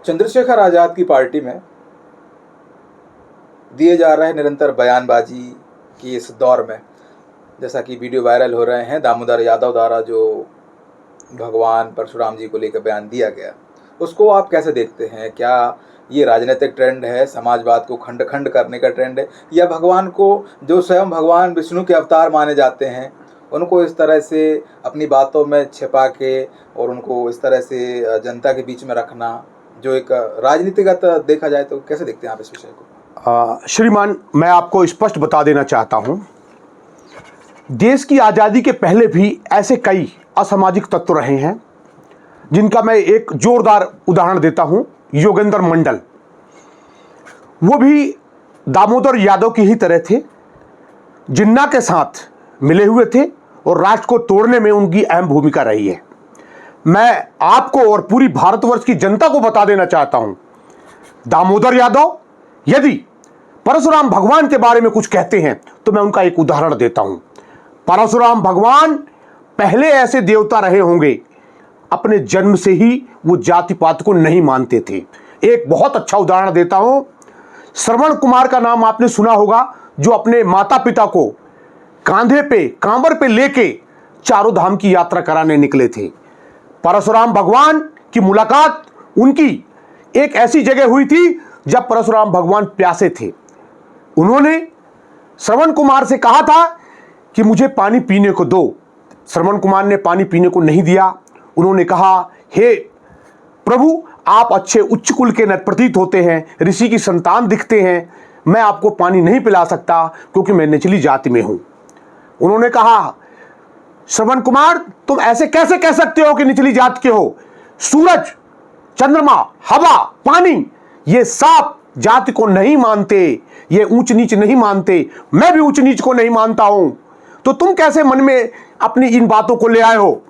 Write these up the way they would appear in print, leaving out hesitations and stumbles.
चंद्रशेखर आज़ाद की पार्टी में दिए जा रहे निरंतर बयानबाजी की इस दौर में, जैसा कि वीडियो वायरल हो रहे हैं, दामोदर यादव द्वारा जो भगवान परशुराम जी को लेकर बयान दिया गया, उसको आप कैसे देखते हैं? क्या ये राजनीतिक ट्रेंड है, समाजवाद को खंड खंड करने का ट्रेंड है, या भगवान को, जो स्वयं भगवान विष्णु के अवतार माने जाते हैं, उनको इस तरह से अपनी बातों में छिपा के और उनको इस तरह से जनता के बीच में रखना, जो एक राजनीतिगत देखा जाए, तो कैसे देखते हैं आप इस विषय को? श्रीमान, मैं आपको स्पष्ट बता देना चाहता हूं, देश की आज़ादी के पहले भी ऐसे कई असामाजिक तत्व रहे हैं, जिनका मैं एक जोरदार उदाहरण देता हूं। योगेंद्र मंडल, वो भी दामोदर यादव की ही तरह थे, जिन्ना के साथ मिले हुए थे और राष्ट्र को तोड़ने में उनकी अहम भूमिका रही है। मैं आपको और पूरी भारतवर्ष की जनता को बता देना चाहता हूं, दामोदर यादव यदि परशुराम भगवान के बारे में कुछ कहते हैं तो मैं उनका एक उदाहरण देता हूं। परशुराम भगवान पहले ऐसे देवता रहे होंगे, अपने जन्म से ही वो जाति पात को नहीं मानते थे। एक बहुत अच्छा उदाहरण देता हूं, श्रवण कुमार का नाम आपने सुना होगा, जो अपने माता पिता को कांधे पे, कांवर पे लेके चारों धाम की यात्रा कराने निकले थे। परशुराम भगवान की मुलाकात उनकी एक ऐसी जगह हुई थी जब परशुराम भगवान प्यासे थे। उन्होंने श्रवण कुमार से कहा था कि मुझे पानी पीने को दो। श्रवण कुमार ने पानी पीने को नहीं दिया। उन्होंने कहा, हे प्रभु, आप अच्छे उच्च कुल के प्रतीत होते हैं, ऋषि की संतान दिखते हैं, मैं आपको पानी नहीं पिला सकता क्योंकि मैं निचली जाति में हूं। उन्होंने कहा, श्रवण कुमार, तुम ऐसे कैसे कह सकते हो कि निचली जाति के हो? सूरज, चंद्रमा, हवा, पानी, ये सब जाति को नहीं मानते, ये ऊंच नीच नहीं मानते, मैं भी ऊंच नीच को नहीं मानता हूं, तो तुम कैसे मन में अपनी इन बातों को ले आए हो?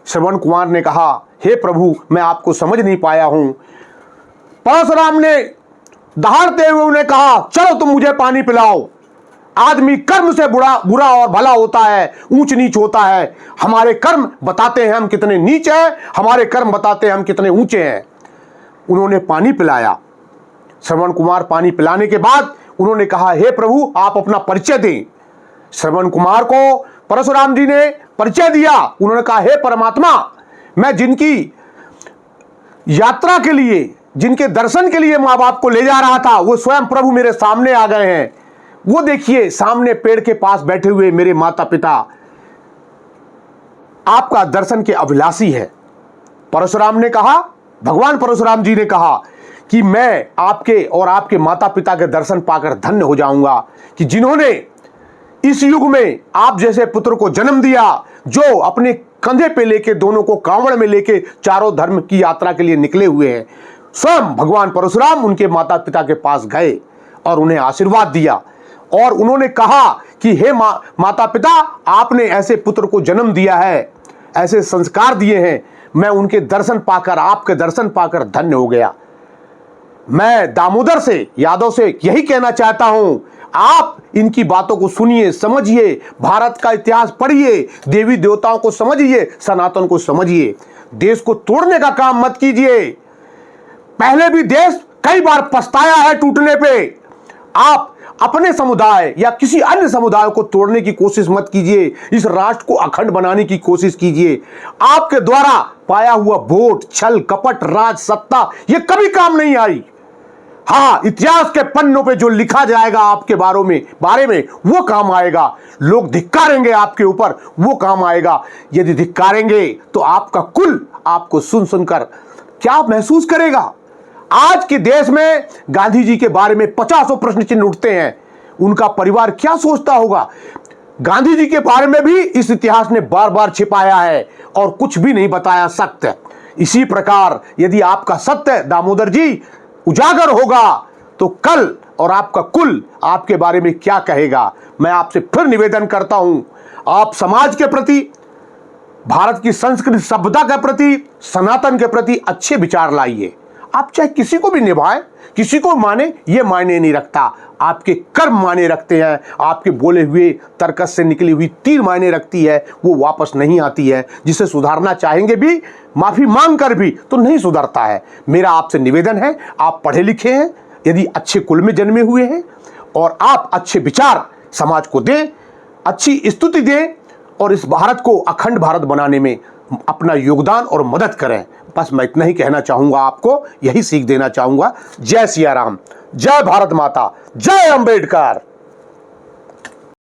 श्रवण कुमार ने कहा, हे प्रभु, मैं आपको समझ नहीं पाया हूं। परशुराम ने दहाड़ते हुए उन्हें कहा, चलो तुम मुझे पानी पिलाओ। आदमी कर्म से बुरा और भला होता है, ऊंच नीच होता है। हमारे कर्म बताते हैं हम कितने नीच हैं, हमारे कर्म बताते हैं हम कितने ऊंचे हैं। उन्होंने पानी पिलाया। श्रवण कुमार पानी पिलाने के बाद उन्होंने कहा, हे प्रभु, आप अपना परिचय दें। श्रवण कुमार को परशुराम जी ने परिचय दिया। उन्होंने कहा, हे परमात्मा, मैं जिनकी यात्रा के लिए, जिनके दर्शन के लिए माँ बाप को ले जा रहा था, वो स्वयं प्रभु मेरे सामने आ गए हैं। वो देखिए, सामने पेड़ के पास बैठे हुए मेरे माता पिता आपका दर्शन के अभिलाषी है। परशुराम ने कहा, भगवान परशुराम जी ने कहा कि मैं आपके और आपके माता पिता के दर्शन पाकर धन्य हो जाऊंगा कि जिन्होंने इस युग में आप जैसे पुत्र को जन्म दिया, जो अपने कंधे पे लेके, दोनों को कांवड़ में लेके चारों धर्म की यात्रा के लिए निकले हुए हैं। स्वयं भगवान परशुराम उनके माता पिता के पास गए और उन्हें आशीर्वाद दिया और उन्होंने कहा कि हे माता पिता, आपने ऐसे पुत्र को जन्म दिया है, ऐसे संस्कार दिए हैं, मैं उनके दर्शन पाकर, आपके दर्शन पाकर धन्य हो गया। मैं दामोदर से, यादव से यही कहना चाहता हूं, आप इनकी बातों को सुनिए, समझिए, भारत का इतिहास पढ़िए, देवी देवताओं को समझिए, सनातन को समझिए। देश को तोड़ने का काम मत कीजिए। पहले भी देश कई बार पछताया है टूटने पे। आप अपने समुदाय या किसी अन्य समुदाय को तोड़ने की कोशिश मत कीजिए। इस राष्ट्र को अखंड बनाने की कोशिश कीजिए। आपके द्वारा पाया हुआ वोट, छल, कपट, राज, सत्ता, ये कभी काम नहीं आई। हाँ, इतिहास के पन्नों पे जो लिखा जाएगा आपके बारे में वो काम आएगा। लोग धिक्कारेंगे आपके ऊपर, वो काम आएगा। यदि धिक्कारेंगे तो आपका कुल आपको सुन सुनकर क्या महसूस करेगा? आज के देश में गांधी जी के बारे में 50 प्रश्न चिन्ह उठते हैं। उनका परिवार क्या सोचता होगा? गांधी जी के बारे में भी इस इतिहास ने बार बार छिपाया है और कुछ भी नहीं बताया सत्य। इसी प्रकार यदि आपका सत्य, दामोदर जी, उजागर होगा तो कल और आपका कुल आपके बारे में क्या कहेगा? मैं आपसे फिर निवेदन करता हूं, आप समाज के प्रति, भारत की संस्कृति सभ्यता के प्रति, सनातन के प्रति अच्छे विचार लाइए। आप चाहे किसी को भी निभाएं, किसी को माने, ये मायने नहीं रखता। आपके कर्म मायने रखते हैं। आपके बोले हुए तर्कस से निकली हुई तीर मायने रखती है, वो वापस नहीं आती है। जिसे सुधारना चाहेंगे भी माफ़ी मांग कर भी तो नहीं सुधरता है। मेरा आपसे निवेदन है, आप पढ़े लिखे हैं, यदि अच्छे कुल में जन्मे हुए हैं और आप अच्छे विचार समाज को दें, अच्छी स्तुति दें और इस भारत को अखंड भारत बनाने में अपना योगदान और मदद करें। बस मैं इतना ही कहना चाहूँगा, आपको यही सीख देना चाहूँगा। जय सिया राम, जय भारत माता, जय अंबेडकर।